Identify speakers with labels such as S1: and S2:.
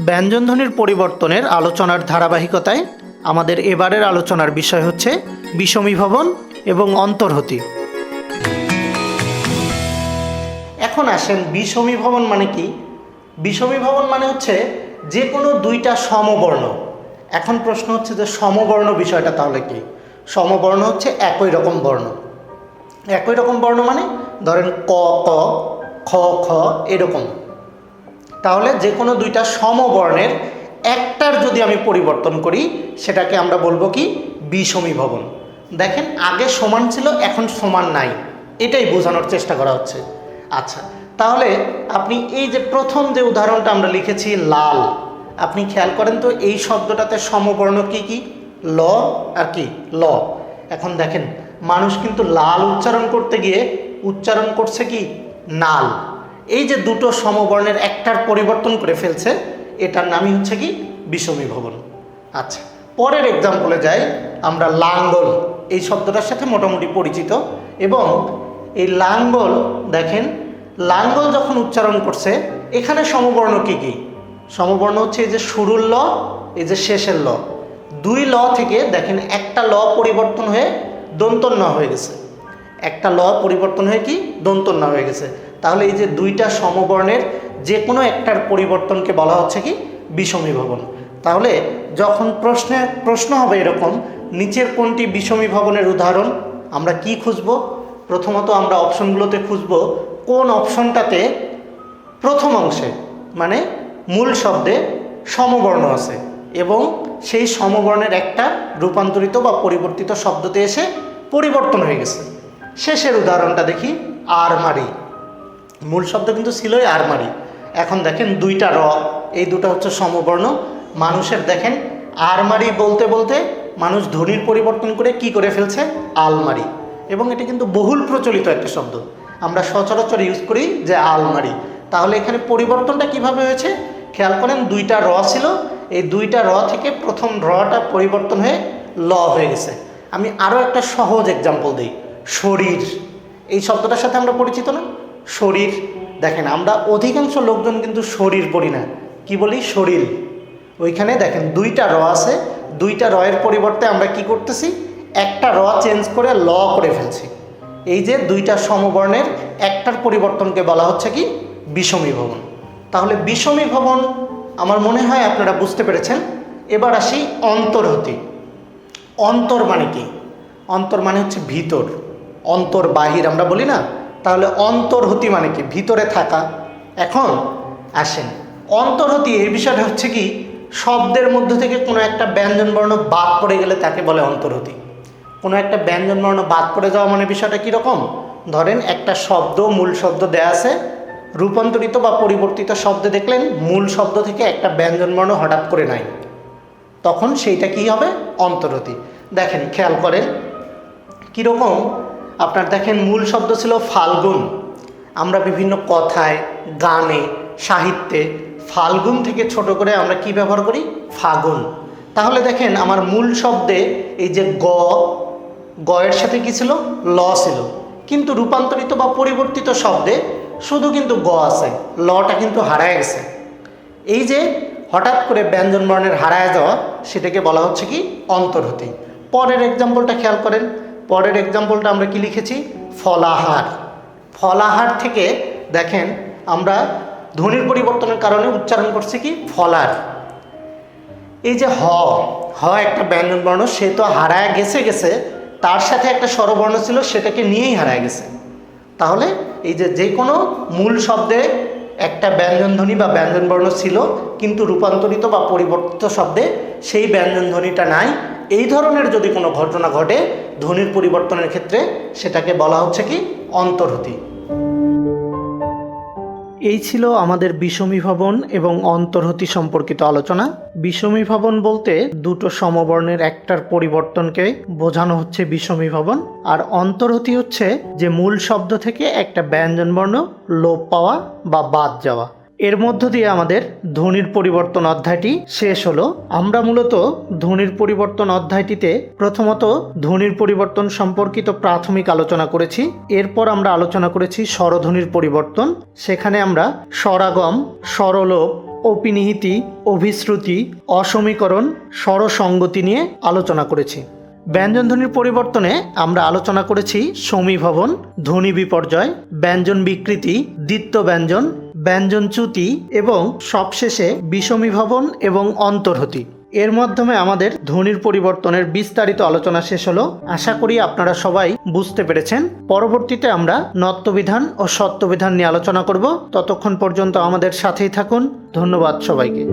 S1: ব্যঞ্জনধ্বনির পরিবর্তনের আলোচনার ধারাবাহিকতায় আমাদের এবারের আলোচনার বিষয় হচ্ছে বিষমী ভবন এবং অন্তর্হতি। এখন আসেন বিষমী ভবন মানে কি? বিষমী ভবন মানে হচ্ছে যে কোনো দুইটা সমবর্ণ। এখন প্রশ্ন হচ্ছে যে সমবর্ণ বিষয়টা তাহলে কি? সমবর্ণ হচ্ছে একই রকম বর্ণ। একই রকম বর্ণ মানে ধরেন ক ক, খ খ এরকম। তাহলে যে কোনো দুইটা সমবর্ণের একটার যদি আমি পরিবর্তন করি সেটাকে আমরা বলবো কি? বিষমী ভবন। দেখেন আগে সমান ছিল, এখন সমান নাই, এটাই বোঝানোর চেষ্টা করা হচ্ছে। আচ্ছা, তাহলে আপনি এই যে প্রথম যে উদাহরণটা আমরা লিখেছি লাল, আপনি খেয়াল করেন তো এই শব্দটাতে সমবর্ণ কি কি? ল আর কি? ল। এখন দেখেন মানুষ কিন্তু লাল উচ্চারণ করতে গিয়ে উচ্চারণ করছে কি? নাল। এই যে দুটো সমবর্ণের একটার পরিবর্তন করে ফেলছে, এটার নামই হচ্ছে কি? বিষমী ভবন। আচ্ছা, পরের এক্সাম্পলে যাই। আমরা লাঙ্গল এই শব্দটার সাথে মোটামুটি পরিচিত, এবং এই লাঙ্গল দেখেন লাঙ্গল যখন উচ্চারণ করছে এখানে সমবর্ণ কি কি? সমবর্ণ হচ্ছে এই যে শুরুর ল, এই যে শেষের ল। দুই ল থেকে দেখেন একটা ল পরিবর্তন হয়ে দন্ত ন হয়ে গেছে। একটা ল পরিবর্তন হয়ে কি? দন্ত ন হয়ে গেছে। তাহলে এই যে দুইটা সমবর্ণের যে কোনো একটার পরিবর্তনকে বলা হচ্ছে কি? বিষমী ভবন। তাহলে যখন প্রশ্ন হবে এরকম, নিচের কোনটি বিষমী ভবনের উদাহরণ, আমরা কি খুঁজব? প্রথমত আমরা অপশনগুলোতে খুঁজব কোন অপশনটাতে প্রথম অংশে মানে মূল শব্দে সমবর্ণ আছে এবং সেই সমবর্ণের একটা রূপান্তরিত বা পরিবর্তিত শব্দতে এসে পরিবর্তন হয়ে গেছে। শেষের উদাহরণটা দেখি, আরমারি। মূল শব্দ কিন্তু ছিলই আরমারি। এখন দেখেন দুইটা র, এই দুটো হচ্ছে সমবর্ণ। মানুষের দেখেন আরমারি বলতে বলতে মানুষ ধ্বনির পরিবর্তন করে কি করে ফেলছে? আলমারি। এবং এটা কিন্তু বহুল প্রচলিত একটা শব্দ, আমরা সচরাচর ইউজ করি যে আলমারি। তাহলে এখানে পরিবর্তনটা কিভাবে হয়েছে খেয়াল করেন, দুইটা র ছিল, এই দুইটা র থেকে প্রথম রটা পরিবর্তন হয়ে ল হয়ে গেছে। আমি আরও একটা সহজ এক্সাম্পল দিই, শরীর। এই শব্দটার সাথে আমরা পরিচিত না? শরীর। দেখেন আমরা অধিকাংশ লোকজন কিন্তু শরীর বলি না, কি বলি? শরীর। ওইখানে দেখেন দুইটা র আছে, দুইটা রয়ের পরিবর্তে আমরা কি করতেছি? একটা র চেঞ্জ করে ল করে ফেলছি। এই যে দুইটা সমবর্ণের একটার পরিবর্তনকে বলা হচ্ছে কি? বিষমী ভবন। তাহলে বিষমী ভবন আমার মনে হয় আপনারা বুঝতে পেরেছেন। এবার আসি অন্তর্হতি। অন্তর মানে কি? অন্তর মানে হচ্ছে ভিতর, অন্তর বাহির আমরা বলি না? তাহলে অন্তর্হতি মানে কি? ভিতরে থাকা। এখন আসেন অন্তর্হতি, এই বিষয়টা হচ্ছে কি? শব্দের মধ্য থেকে কোনো একটা ব্যঞ্জনবর্ণ বাদ পড়ে গেলে তাকে বলে অন্তর্হতি। কোনো একটা ব্যঞ্জনবর্ণ বাদ পড়ে যাওয়া মানে বিষয়টা কীরকম? ধরেন একটা শব্দ, মূল শব্দ দেয়া আছে, রূপান্তরিত বা পরিবর্তিত শব্দে দেখলেন মূল শব্দ থেকে একটা ব্যঞ্জনবর্ণ হঠাৎ করে নাই, তখন সেইটা কি হবে? অন্তর্হতি। দেখেন খেয়াল করেন কীরকম, আপনার দেখেন মূল শব্দ ছিল ফাল্গুন। আমরা বিভিন্ন কথায়, গানে, সাহিত্যে ফাল্গুন থেকে ছোট করে আমরা কি ব্যবহার করি? ফাগুন। তাহলে দেখেন আমার মূল শব্দে এই যে গ, গয়ের সাথে কি ছিল? ল ছিল, কিন্তু রূপান্তরিত বা পরিবর্তিত শব্দে শুধু কিন্তু গ আছে, লটা কিন্তু হারায় গেছে। এই যে হঠাৎ করে ব্যঞ্জনবর্ণের হারায় যাওয়া, সেটাকে বলা হচ্ছে কি? অন্তর্হতি। পরের এক্সাম্পলটা খেয়াল করেন, পরের এক্সাম্পলটা আমরা কি লিখেছি? ফলাহার। ফলাহার থেকে দেখেন আমরা ধ্বনির পরিবর্তনের কারণে উচ্চারণ করছি কি? ফলার। এই যে হ, হ একটা ব্যঞ্জনবর্ণ, সে তো হারায় গেছে, তার সাথে একটা স্বরবর্ণ ছিল, সেটাকে নিয়েই হারায় গেছে। তাহলে এই যে কোনো মূল শব্দে একটা ব্যঞ্জনধ্বনি বা ব্যঞ্জনবর্ণ ছিল, কিন্তু রূপান্তরিত বা পরিবর্তিত শব্দে সেই ব্যঞ্জনধ্বনিটা নাই, এই ধরনের যদি কোনো ঘটনা ঘটে ধ্বনির পরিবর্তনের ক্ষেত্রে, সেটাকে বলা হচ্ছে কি? অন্তর্হতি। এই ছিল আমাদের বিষমী ভবন এবং অন্তর্হতি সম্পর্কিত আলোচনা। বিষমী ভবন বলতে দুটো সমবর্ণের একটার পরিবর্তনকে বোঝানো হচ্ছে বিষমী ভবন, আর অন্তর্হতি হচ্ছে যে মূল শব্দ থেকে একটা ব্যঞ্জনবর্ণ লোপ পাওয়া বা বাদ যাওয়া। এর মধ্য দিয়ে আমাদের ধ্বনির পরিবর্তন অধ্যায়টি শেষ হলো। আমরা মূলত ধ্বনির পরিবর্তন অধ্যায়টিতে প্রথমত ধ্বনির পরিবর্তন সম্পর্কিত প্রাথমিক আলোচনা করেছি। এরপর আমরা আলোচনা করেছি স্বরধ্বনির পরিবর্তন। সেখানে আমরা স্বরাগম, স্বরলোপ, অপিনিহিতি, অভিশ্রুতি, অসমীকরণ, স্বরসঙ্গতি নিয়ে আলোচনা করেছি। ব্যঞ্জন ধ্বনির পরিবর্তনে আমরা আলোচনা করেছি সমীভবন, ধ্বনি বিপর্যয়, ব্যঞ্জন বিকৃতি, দ্বিত্ব ব্যঞ্জন, ব্যঞ্জনচ্যুতি এবং সবশেষে বিষমীভবন এবং অন্তর্হতি। এর মাধ্যমে আমাদের ধ্বনির পরিবর্তনের বিস্তারিত আলোচনা শেষ হলো। আশা করি আপনারা সবাই বুঝতে পেরেছেন। পরবর্তীতে আমরা নত্যবিধান ও সত্যবিধান নিয়ে আলোচনা করব। ততক্ষণ পর্যন্ত আমাদের সাথেই থাকুন। ধন্যবাদ সবাইকে।